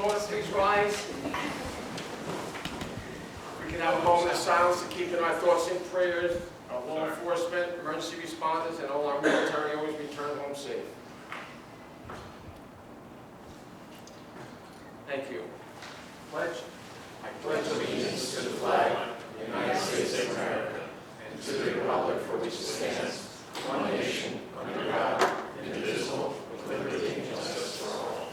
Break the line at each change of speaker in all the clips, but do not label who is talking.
order, please rise. We can have a moment of silence to keep in our thoughts and prayers our law enforcement, emergency responders, and all our military always return home safe. Thank you. Pledge. I pledge allegiance to the flag of the United States of America and to the republic for which it stands, one nation, under God, indivisible, with liberty and justice for all.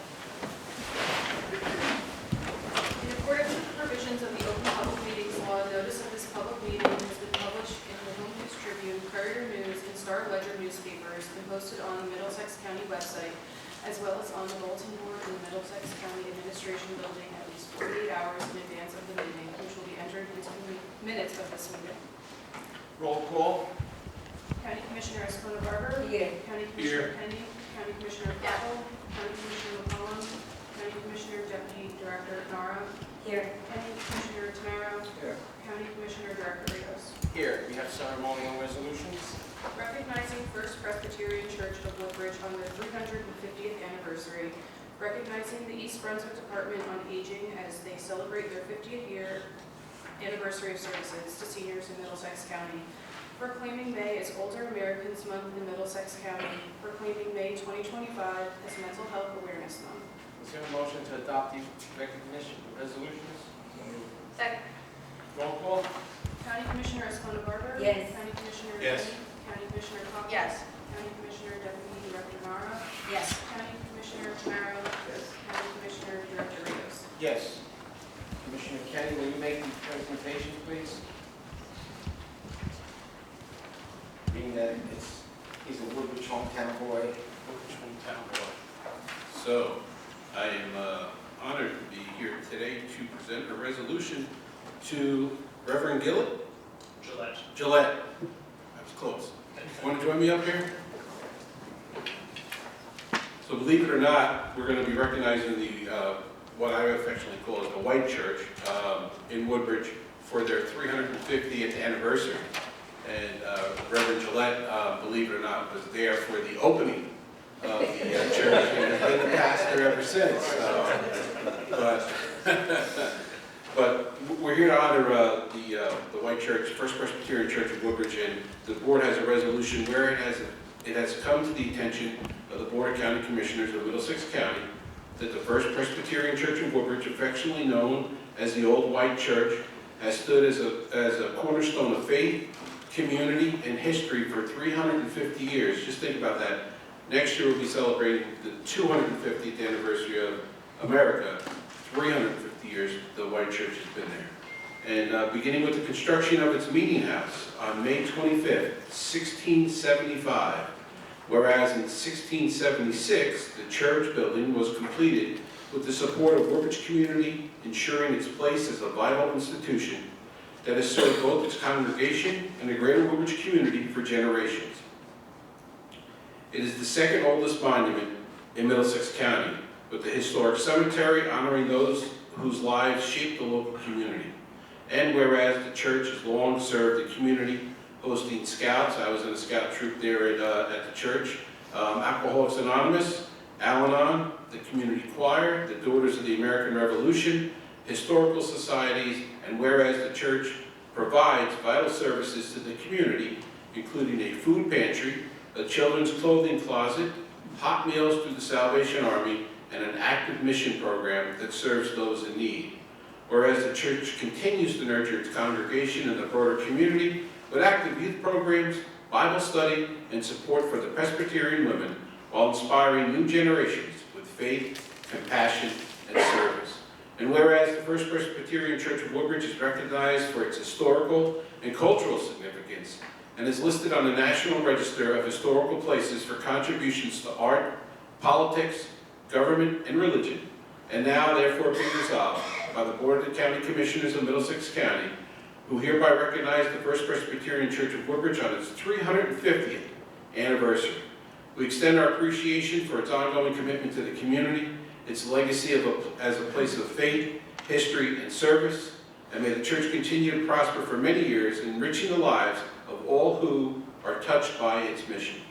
In accordance with the provisions of the Open Public Meetings Law, notice of this public meeting has been published in the Home News Tribune, Courier News, and Star Ledger newspapers and posted on the Middlesex County website, as well as on the bulletin board in the Middlesex County Administration Building at least 48 hours in advance of the meeting, which will be entered into the minutes of this meeting.
Roll call.
County Commissioner Escona-Barber. Here. County Commissioner Penny. County Commissioner Capel. County Commissioner McCollum. County Commissioner Deputy Director Nara. Here. County Commissioner Tamaro.
Here.
County Commissioner Director Rios.
Here, we have ceremonial resolutions.
Recognizing First Presbyterian Church of Woodbridge on their 350th anniversary. Recognizing the East Brunswick Department on Aging as they celebrate their 50th year anniversary of services to seniors in Middlesex County. Proclaiming May as Older Americans Month in Middlesex County. Proclaiming May 2025 as Mental Health Awareness Month.
Is there a motion to adopt these recognition resolutions?
Second.
Roll call.
County Commissioner Escona-Barber.
Yes.
County Commissioner
Yes.
Penny. County Commissioner Capel.
Yes.
County Commissioner Deputy Director Nara.
Yes.
County Commissioner Tamaro.
Yes.
County Commissioner Director Rios.
Yes. Commissioner Kenny, will you make the presentation, please? Being that he's a Woodbridge hometown boy.
So, I am honored to be here today to present a resolution to Reverend Gillette. I was close. Want to join me up here? So believe it or not, we're going to be recognizing the what I affectionately call the White Church in Woodbridge for their 350th anniversary. And Reverend Gillette, believe it or not, was there for the opening of the church and has been the pastor ever since. But we're here to honor the White Church, First Presbyterian Church of Woodbridge, and the board has a resolution where it has come to the attention of the Board of County Commissioners of Middlesex County that the First Presbyterian Church of Woodbridge, affectionately known as the Old White Church, has stood as a cornerstone of faith, community, and history for 350 years. Just think about that. Next year we'll be celebrating the 250th anniversary of America. 350 years the White Church has been there. And beginning with the construction of its meeting house on May 25th, 1675, whereas in 1676 the church building was completed with the support of Woodbridge community, ensuring its place as a vital institution that has served both its congregation and the greater Woodbridge community for generations. It is the second oldest monument in Middlesex County, with the historic cemetery honoring those whose lives shaped the local community. And whereas the church has long served the community, hosting scouts. I was in a scout troop there at the church. Alcoholics Anonymous, Al-Anon, the community choir, the Daughters of the American Revolution, historical societies, and whereas the church provides vital services to the community, including a food pantry, a children's clothing closet, hot meals through the Salvation Army, and an active mission program that serves those in need. Whereas the church continues to nurture its congregation and the broader community with active youth programs, Bible study, and support for the Presbyterian women, while inspiring new generations with faith, compassion, and service. And whereas the First Presbyterian Church of Woodbridge is recognized for its historical and cultural significance and is listed on the National Register of Historical Places for contributions to art, politics, government, and religion, and now therefore be resolved by the Board of the County Commissioners of Middlesex County, who hereby recognize the First Presbyterian Church of Woodbridge on its 350th anniversary. We extend our appreciation for its ongoing commitment to the community, its legacy as a place of faith, history, and service, and may the church continue to prosper for many years, enriching the lives of all who are touched by its mission.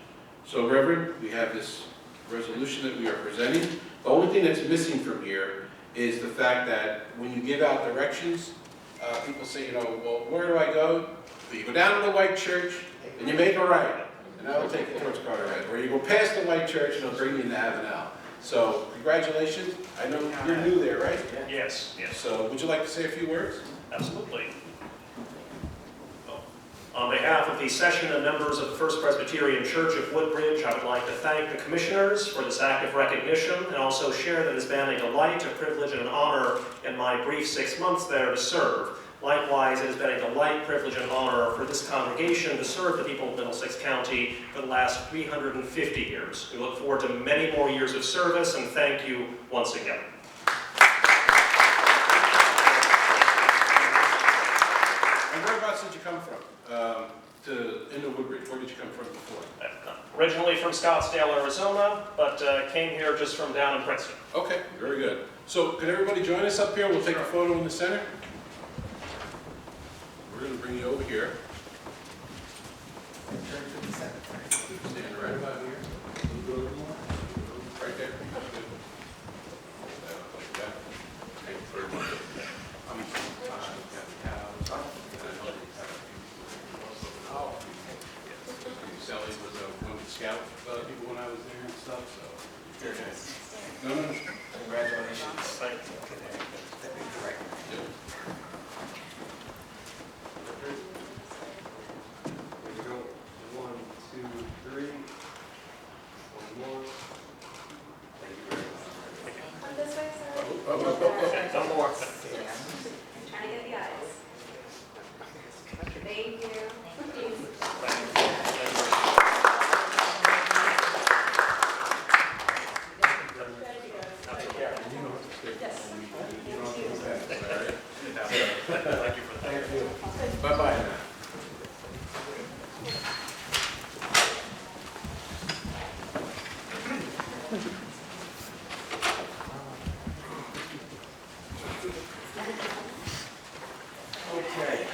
So, Reverend, we have this resolution that we are presenting. The only thing that's missing from here is the fact that when you give out directions, people say, well, where do I go? Well, you go down to the white church and you make a right, and that'll take you towards Carteret. Or you go past the white church and it'll bring you to Avenel. So congratulations. I know you're new there, right?
Yes, yes,
So would you like to say a few words?
absolutely. Well, on behalf of the session and members of the First Presbyterian Church of Woodbridge, I would like to thank the commissioners for this act of recognition and also share that it's been a delight, a privilege, and an honor in my brief 6 months there to serve. Likewise, it has been a delight, privilege, and honor for this congregation to serve the people of Middlesex County for the last 350 years. We look forward to many more years of service, and thank you once again.
And whereabouts did you come from? Into Woodbridge. Where did you come from before?
Originally from Scottsdale, Arizona, but came here just from down in Princeton.
Okay, very good. So can everybody join us up here? We'll take a photo in the center. We're going to bring you over here. Stand right about here. Right there. Good. Like that. Thank you very much. I'm Sally was one of the scout people when I was there and stuff, so. Very nice. No.
Congratulations. Thank you.
Yep.
There we go. 1, 2, 3. One more. Thank you very much.
Come this way, sir.
Some more.
Trying to get the eyes. Thank you.
Thank you for that.
Bye-bye now.
Okay.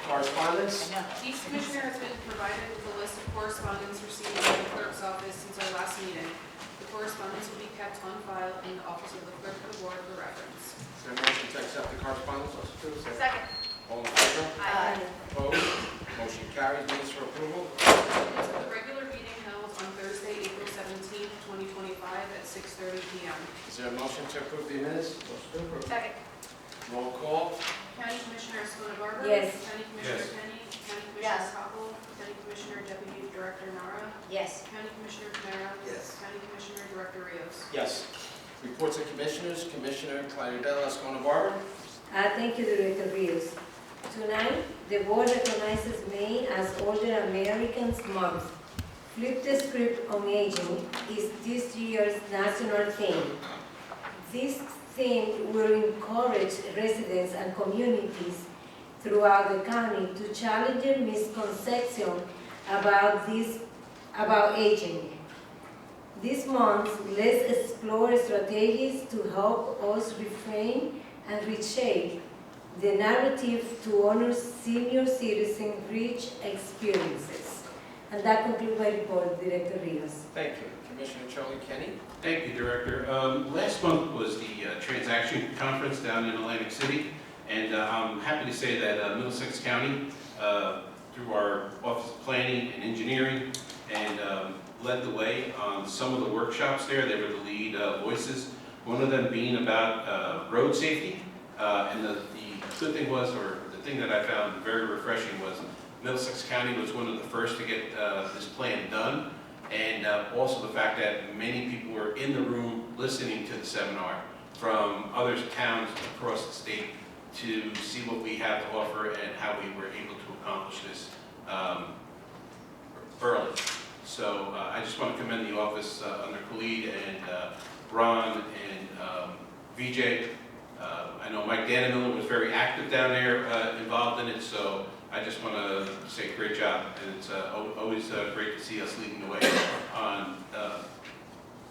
Correspondence?
Each commissioner has been provided with a list of correspondence received from the clerk's office since our last meeting. The correspondence will be kept on file in the office of the clerk of the board for reference.
Is there a motion to accept the correspondence?
Second.
All in favor?
Aye.
Opposed? Motion carries. Minutes for approval?
Minutes of the regular meeting held on Thursday, April 17th, 2025 at 6:30 p.m.
Is there a motion to approve the minutes?
Second.
Roll call?
County Commissioner Escobar-Barber.
Yes.
County Commissioner
Yes.
Kenny. County Commissioner
Yes.
Coppell. County Commissioner Deputy Director Nara.
Yes.
County Commissioner Camara.
Yes.
County Commissioner Director Rios.
Yes. Reports of commissioners. Commissioner Claribel Escobar-Barber.
Thank you, Director Rios. Tonight, the board recognizes May as Older Americans Month. Flip the Script on Aging is this year's national theme. This theme will encourage residents and communities throughout the county to challenge their misconceptions about aging. This month, let's explore strategies to help us reframe and reshape the narrative to honor senior citizens' rich experiences. And that concludes my report, Director Rios.
Thank you. Commissioner Charlie Kenny.
Thank you, Director. Last month was the transaction conference down in Atlantic City, and I'm happy to say that Middlesex County, through our Office of Planning and Engineering, and led the way on some of the workshops there. They were the lead voices, one of them being about road safety. And the good thing was, or the thing that I found very refreshing was Middlesex County was one of the first to get this plan done. And also the fact that many people were in the room listening to the seminar from other towns across the state to see what we have to offer and how we were able to accomplish this early. So I just want to commend the office under Khalid and Ron and VJ. I know Mike Danamiller was very active down there, involved in it, so I just want to say great job. And it's always great to see us leading the way on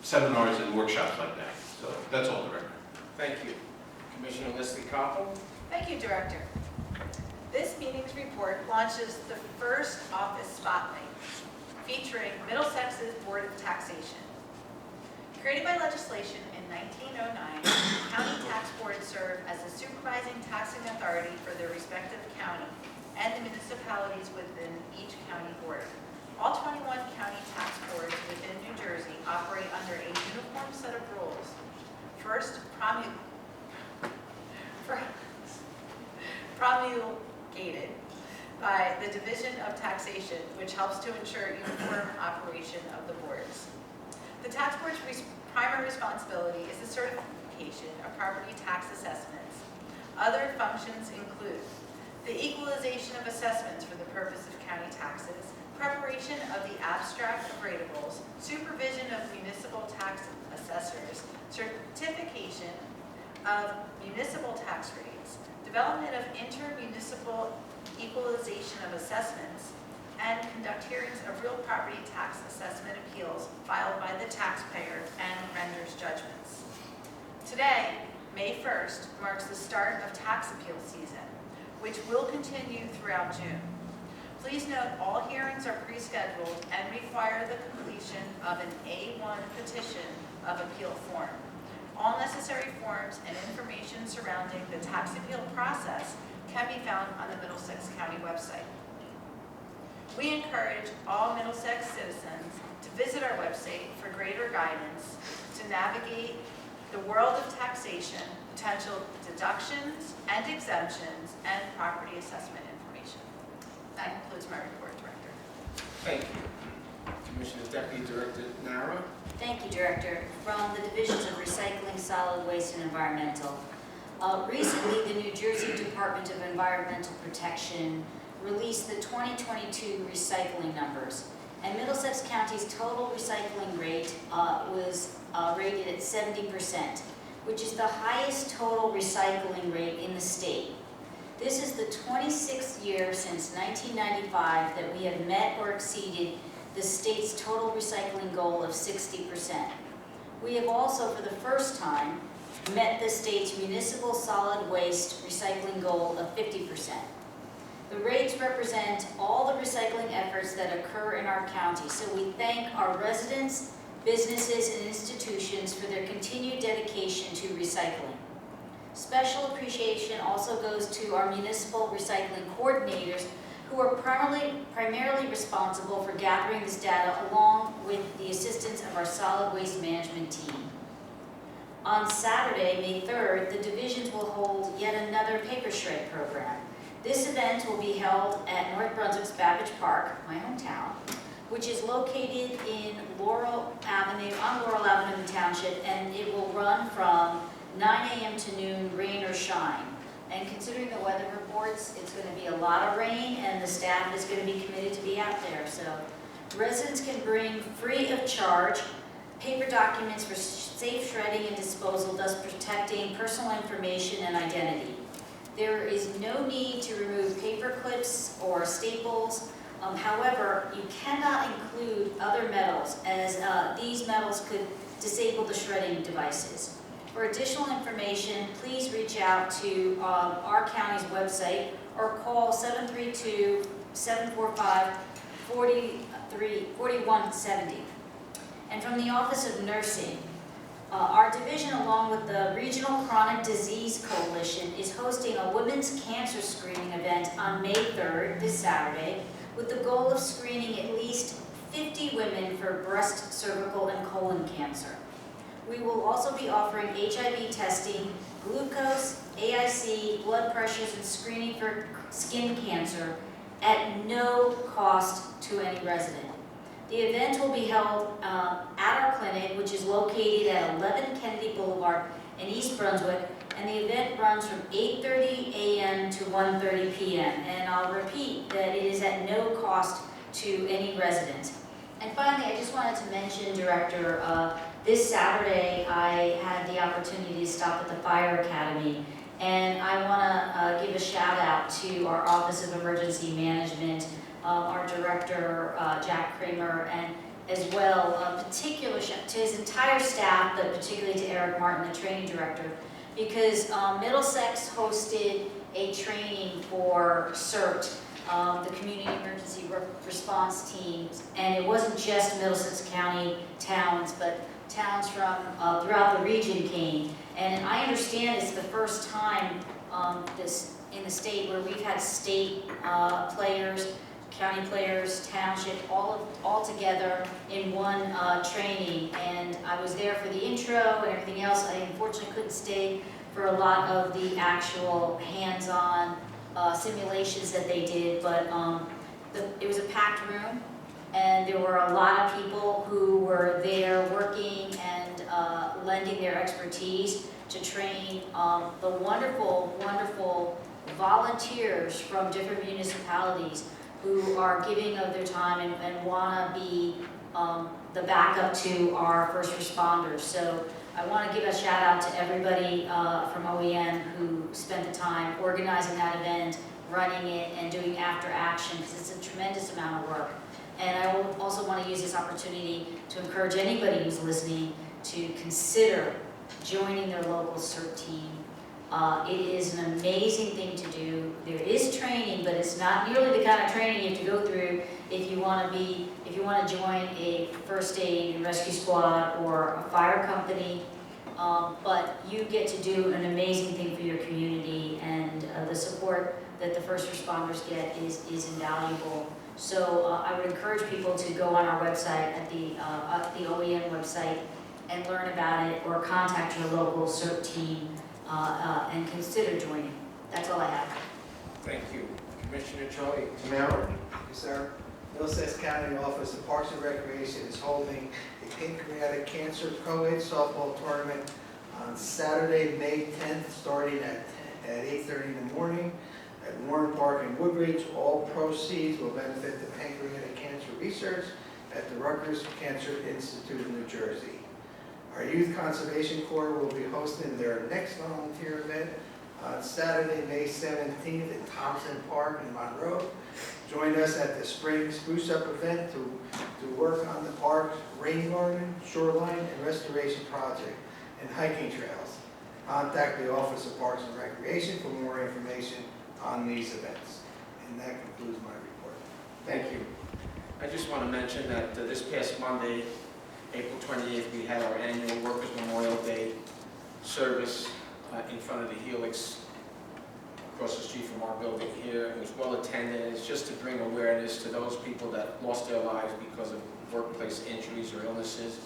seminars and workshops like that. So that's all, Director.
Thank you. Commissioner Leslie Coppell.
Thank you, Director. This meeting's report launches the first office spotlight featuring Middlesex's Board of Taxation. Created by legislation in 1909, county tax boards serve as the supervising taxing authority for their respective county and the municipalities within each county board. All 21 county tax boards within New Jersey operate under a uniform set of rules. First, promulgated by the Division of Taxation, which helps to ensure uniform operation of the boards. The tax board's primary responsibility is the certification of property tax assessments. Other functions include the equalization of assessments for the purpose of county taxes, preparation of the abstract of rateables, supervision of municipal tax assessors, certification of municipal tax rates, development of inter-municipal equalization of assessments, and conduct hearings of real property tax assessment appeals filed by the taxpayer and renders judgments. Today, May 1st, marks the start of tax appeal season, which will continue throughout June. Please note all hearings are pre-scheduled and require the completion of an A1 petition of appeal form. All necessary forms and information surrounding the tax appeal process can be found on the Middlesex County website. We encourage all Middlesex citizens to visit our website for greater guidance to navigate the world of taxation, potential deductions and exemptions, and property assessment information. That concludes my report, Director.
Thank you. Commissioner's Deputy Director Nara.
Thank you, Director. From the Divisions of Recycling, Solid Waste, and Environmental. Recently, the New Jersey Department of Environmental Protection released the 2022 recycling numbers, and Middlesex County's total recycling rate was rated at 70%, which is the highest total recycling rate in the state. This is the 26th year since 1995 that we have met or exceeded the state's total recycling goal of 60%. We have also, for the first time, met the state's municipal solid waste recycling goal of 50%. The rates represent all the recycling efforts that occur in our county, so we thank our residents, businesses, and institutions for their continued dedication to recycling. Special appreciation also goes to our municipal recycling coordinators, who are primarily responsible for gathering this data along with the assistance of our solid waste management team. On Saturday, May 3rd, the divisions will hold yet another paper shred program. This event will be held at North Brunswick's Babbage Park, my hometown, which is located in Laurel Avenue, on Laurel Avenue in the township, and it will run from 9 a.m. to noon, rain or shine. And considering the weather reports, it's going to be a lot of rain, and the staff is going to be committed to be out there. So residents can bring free of charge paper documents for safe shredding and disposal, thus protecting personal information and identity. There is no need to remove paper clips or staples. However, you cannot include other metals, as these metals could disable the shredding devices. For additional information, please reach out to our county's website or call 732-745-4170. And from the Office of Nursing, our division, along with the Regional Chronic Disease Coalition, is hosting a women's cancer screening event on May 3rd, this Saturday, with the goal of screening at least 50 women for breast, cervical, and colon cancer. We will also be offering HIV testing, glucose, AIC, blood pressures, and screening for skin cancer at no cost to any resident. The event will be held at our clinic, which is located at 11 Kennedy Boulevard in East Brunswick, and the event runs from 8:30 a.m. to 1:30 p.m. And I'll repeat that it is at no cost to any resident. And finally, I just wanted to mention, Director, this Saturday I had the opportunity to stop at the Fire Academy, and I want to give a shout out to our Office of Emergency Management, our Director, Jack Kramer, and as well, a particular shout to his entire staff, but particularly to Eric Martin, the training director, because Middlesex hosted a training for CERT, the Community Emergency Response Teams, and it wasn't just Middlesex County towns, but towns from throughout the region came. And I understand it's the first time this in the state where we've had state players, county players, township, all together in one training. And I was there for the intro and everything else. I unfortunately couldn't stay for a lot of the actual hands-on simulations that they did, but it was a packed room, and there were a lot of people who were there working and lending their expertise to train the wonderful, wonderful volunteers from different municipalities who are giving of their time and want to be the backup to our first responders. So I want to give a shout out to everybody from OEM who spent the time organizing that event, running it, and doing after action, because it's a tremendous amount of work. And I also want to use this opportunity to encourage anybody who's listening to consider joining their local CERT team. It is an amazing thing to do. There is training, but it's not nearly the kind of training you have to go through if you want to join a first aid and rescue squad or a fire company. But you get to do an amazing thing for your community, and the support that the first responders get is invaluable. So I would encourage people to go on our website at the OEM website and learn about it, or contact your local CERT team and consider joining. That's all I have.
Thank you. Commissioner Charlie.
Mayor. Yes, sir. Middlesex County Office of Parks and Recreation is holding a pancreatic cancer co-ed softball tournament on Saturday, May 10th, starting at 8:30 in the morning at Warren Park in Woodbridge. All proceeds will benefit the pancreatic cancer research at the Rutgers Cancer Institute in New Jersey. Our Youth Conservation Corps will be hosting their next volunteer event on Saturday, May 17th in Thompson Park in Monroe. Join us at the Spring Spruce Up event to work on the park's rain garden, shoreline, and restoration project and hiking trails. Contact the Office of Parks and Recreation for more information on these events. And that concludes my report.
Thank you. I just want to mention that this past Monday, April 28th, we had our annual Workers' Memorial Day service in front of the Helix across the street from our building here. It was well attended. It's just to bring awareness to those people that lost their lives because of workplace injuries or illnesses.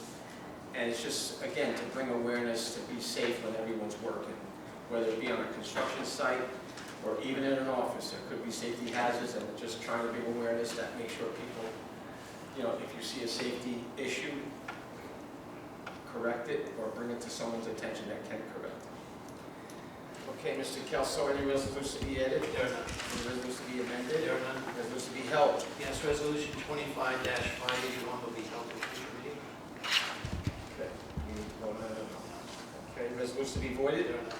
And it's just, again, to bring awareness to be safe when everyone's working, whether it be on a construction site or even in an office. There could be safety hazards, and just trying to bring awareness that make sure people, if you see a safety issue, correct it or bring it to someone's attention that can correct it. Okay, Mr. Kelso, any resolution to be added?
There are none.
Any resolution to be amended?
There are none.
Resolution to be held?
Yes, resolution 25-581 will be held in future meeting.
Okay. Okay, resolution to be voided?
There are none.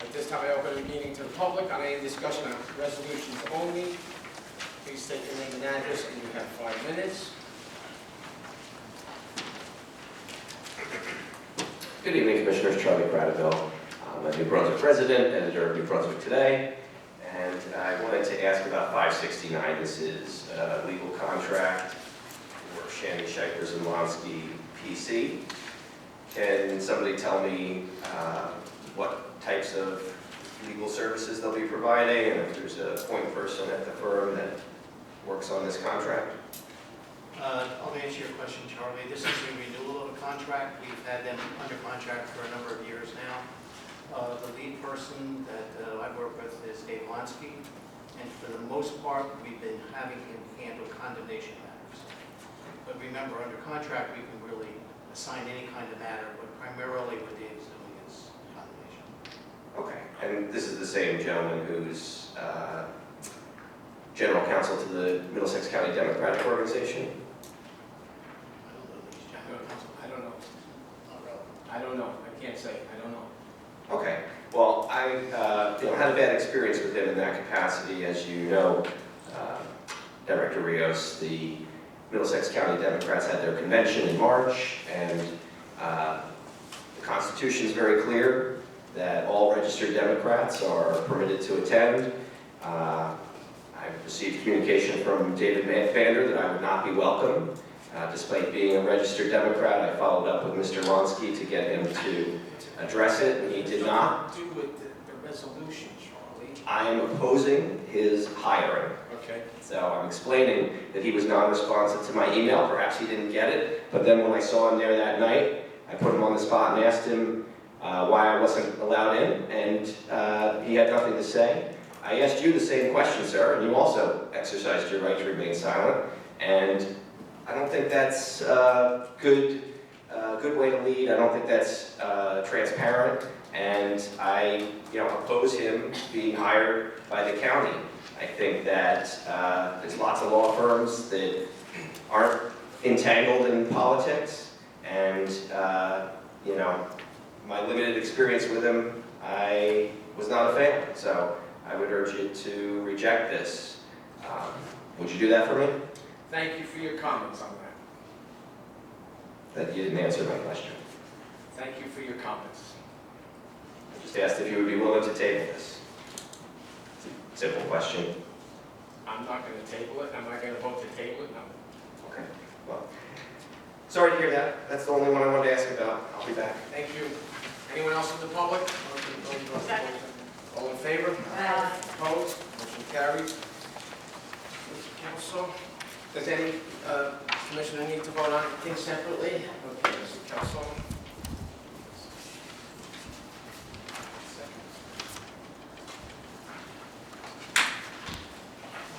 At this time, I open the meeting to the public on any discussion on resolutions only. Please state your name and address, and you have 5 minutes.
Good evening, Commissioners. Charlie Cradaville. I'm a New Brunswick resident, editor of New Brunswick Today, and I wanted to ask about 569. This is a legal contract for Shanny Shikers and Lonsky PC. Can somebody tell me what types of legal services they'll be providing, and if there's a point person at the firm that works on this contract?
I'll answer your question, Charlie. This is a renewal of a contract. We've had them under contract for a number of years now. The lead person that I work with is Dave Lonsky, and for the most part, we've been having him handle condemnation matters. But remember, under contract, we can really assign any kind of matter, but primarily what Dave's doing is condemnation.
Okay, and this is the same gentleman who's general counsel to the Middlesex County Democratic Organization?
I don't know these general counsel.
I don't know.
Not relevant.
I don't know. I can't say. I don't know.
Okay, well, I had a bad experience with him in that capacity. As you know, Director Rios, the Middlesex County Democrats had their convention in March, and the Constitution is very clear that all registered Democrats are permitted to attend. I've received communication from David Vander that I would not be welcome Despite being a registered Democrat, I followed up with Mr. Ronsky to get him to address it, and he did not.
Do with the resolution, Charlie.
I am opposing his hiring.
Okay.
So I'm explaining that he was non-responsive to my email. Perhaps he didn't get it, but then when I saw him there that night, I put him on the spot and asked him why I wasn't allowed in, and he had nothing to say. I asked you the same question, sir, and you also exercised your right to remain silent, and I don't think that's a good way to lead. I don't think that's transparent, and I oppose him being hired by the county. I think that there's lots of law firms that aren't entangled in politics, and my limited experience with him, I was not a fan. So I would urge you to reject this. Would you do that for me?
Thank you for your comments on that.
That you didn't answer my question.
Thank you for your comments.
I just asked if you would be willing to table this. It's a simple question.
I'm not going to table it. Am I going to vote to table it? No.
Okay. Well, sorry to hear that. That's the only one I wanted to ask about. I'll be back.
Thank you. Anyone else in the public?
Second.
All in favor?
Aye.
Opposed? Motion carries. Council, does any commissioner need to vote on anything separately? Okay, Mr. Council.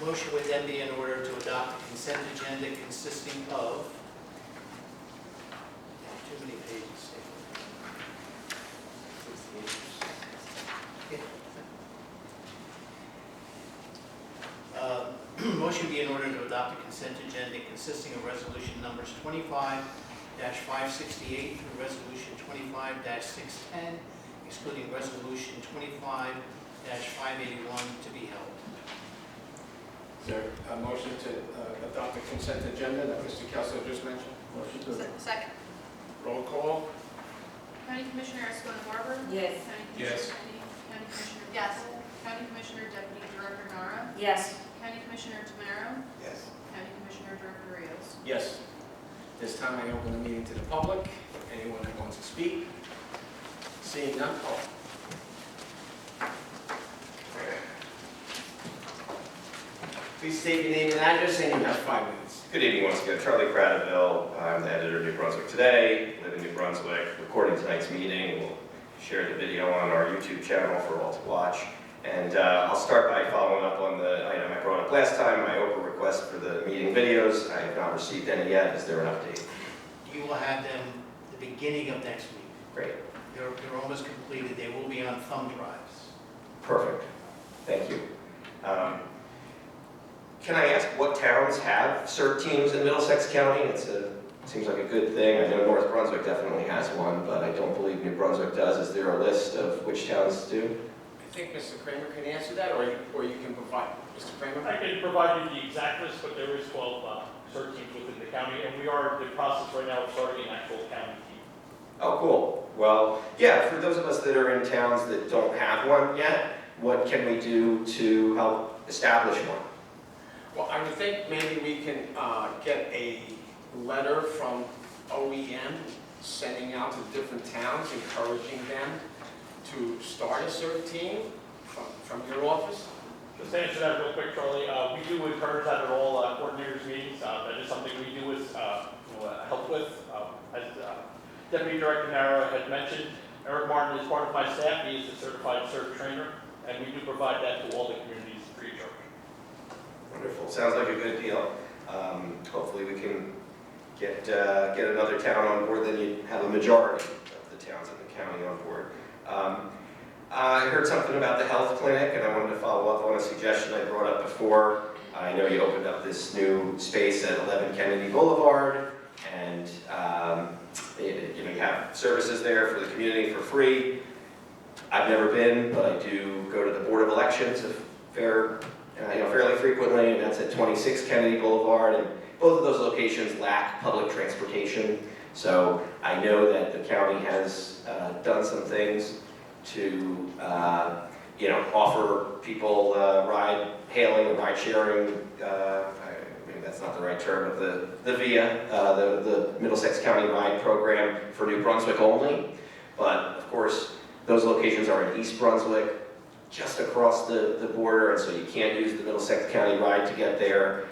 Motion would then be in order to adopt a consent agenda consisting of, too many pages. Motion be in order to adopt a consent agenda consisting of resolution numbers 25-568 through resolution 25-610, excluding resolution 25-581 to be held.
Is there a motion to adopt the consent agenda that Mr. Kelso just mentioned? Motion
Second.
Roll call.
County Commissioner Escobar-Barber?
Yes.
County
Yes.
Commissioner Kennedy? County Commissioner
Yes.
Cole? County Commissioner Deputy Director Nara?
Yes.
County Commissioner Tamaro?
Yes.
County Commissioner Director Rios?
Yes. This time I open the meeting to the public. Anyone that wants to speak? Seeing none? Please state your name and address, and you have 5 minutes.
Good evening once again. Charlie Cradaville. I'm the editor of New Brunswick Today. Live in New Brunswick. Recording tonight's meeting. We'll share the video on our YouTube channel for all to watch. And I'll start by following up on the item I brought up last time, my Oprah request for the meeting videos. I have not received any yet. Is there an update?
You will have them the beginning of next week.
Great.
They're almost completed. They will be on thumb drives.
Perfect. Thank you. Can I ask what towns have CERT teams in Middlesex County? It seems like a good thing. I know North Brunswick definitely has one, but I don't believe New Brunswick does. Is there a list of which towns do?
I think Mr. Kramer can answer that, or you can provide. Mr. Kramer?
I can provide you the exact list, but there is 12 CERT teams within the county, and we are in the process right now of starting an actual county team.
Oh, cool. Well, yeah, for those of us that are in towns that don't have one yet, what can we do to help establish one?
Well, I would think maybe we can get a letter from OEM sending out to different towns, encouraging them to start a CERT team from your office.
Just to answer that real quick, Charlie, we do encourage that at all coordinators meetings. That is something we do with help with. As Deputy Director Nara had mentioned, Eric Martin is part of my staff. He is a certified CERT trainer, and we do provide that to all the communities free of charge.
Wonderful. Sounds like a good deal. Hopefully we can get another town on board, then you have a majority of the towns in the county on board. I heard something about the health clinic, and I wanted to follow up on a suggestion I brought up before. I know you opened up this new space at 11 Kennedy Boulevard, and you have services there for the community for free. I've never been, but I do go to the Board of Elections fairly frequently, and that's at 26 Kennedy Boulevard, and both of those locations lack public transportation. So I know that the county has done some things to offer people ride hailing and ride sharing. Maybe that's that's not the right term, but the VIA, the Middlesex County Ride Program for New Brunswick only. But of course, those locations are in East Brunswick, just across the border, and so you can't use the Middlesex County Ride to get there.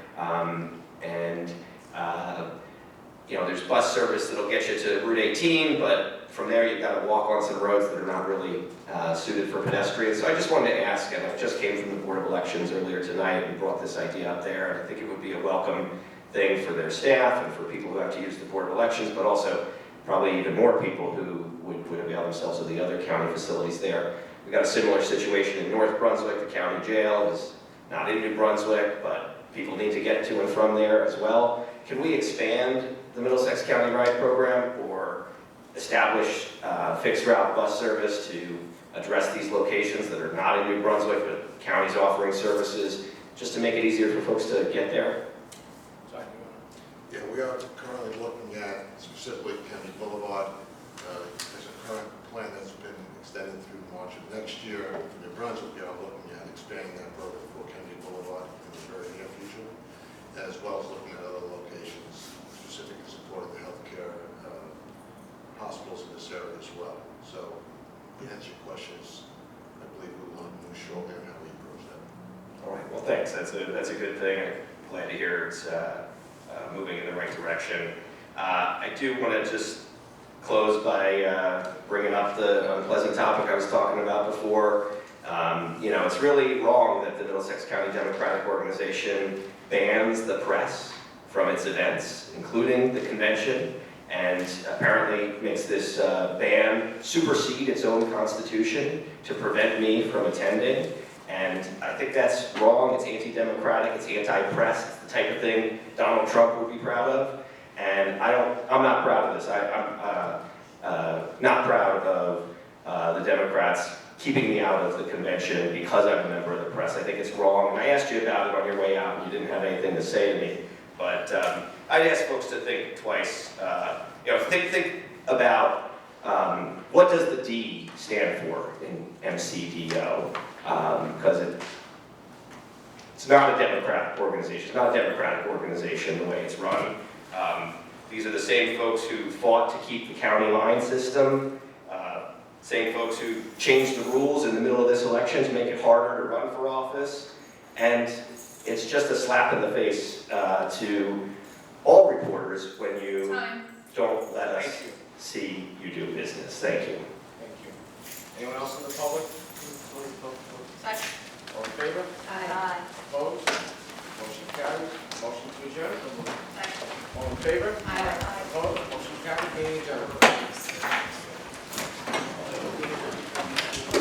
You know, there's bus service that'll get you to Route 18, but from there you've got to walk on some roads that are not really suited for pedestrians. So I just wanted to ask, and I just came from the Board of Elections earlier tonight and brought this idea up there, and I think it would be a welcome thing for their staff and for people who have to use the Board of Elections, but also probably even more people who would avail themselves of the other county facilities there. We've got a similar situation in North Brunswick. The county jail is not in New Brunswick, but people need to get to and from there as well. Can we expand the Middlesex County Ride Program or establish fixed route bus service to address these locations that are not in New Brunswick, but counties offering services, just to make it easier for folks to get there?
Yeah, we are currently looking at specifically Kennedy Boulevard. There's a current plan that's been extended through March of next year. For New Brunswick, we are looking at expanding that program for Kennedy Boulevard in the very near future, as well as looking at other locations specifically supporting the healthcare hospitals in this area as well. So, to answer your questions, I believe we will move shortly on how we approach that.
All right, well, thanks. That's a good thing. I'm glad to hear it's moving in the right direction. I do want to just close by bringing up the unpleasant topic I was talking about before. You know, it's really wrong that the Middlesex County Democratic Organization bans the press from its events, including the convention, and apparently makes this ban supersede its own constitution to prevent me from attending. And I think that's wrong. It's anti-democratic, it's anti-press, it's the type of thing Donald Trump would be proud of. And I'm not proud of this. I'm not proud of the Democrats keeping me out of the convention because I'm a member of the press. I think it's wrong. And I asked you about it on your way out and you didn't have anything to say to me. But I'd ask folks to think twice. You know, think about what does the D stand for in MCDO? Because it's not a Democratic organization. It's not a democratic organization the way it's run. These are the same folks who fought to keep the county line system, same folks who changed the rules in the middle of this election to make it harder to run for office. And it's just a slap in the face to all reporters when you don't let us see you do business. Thank you.
Thank you. Anyone else in the public?
Second.
All in favor?
Aye.
Opposed? Motion carried. Motion to adjourn?
Second.
All in favor?
Aye.
Opposed? Motion carried. Meeting adjourned.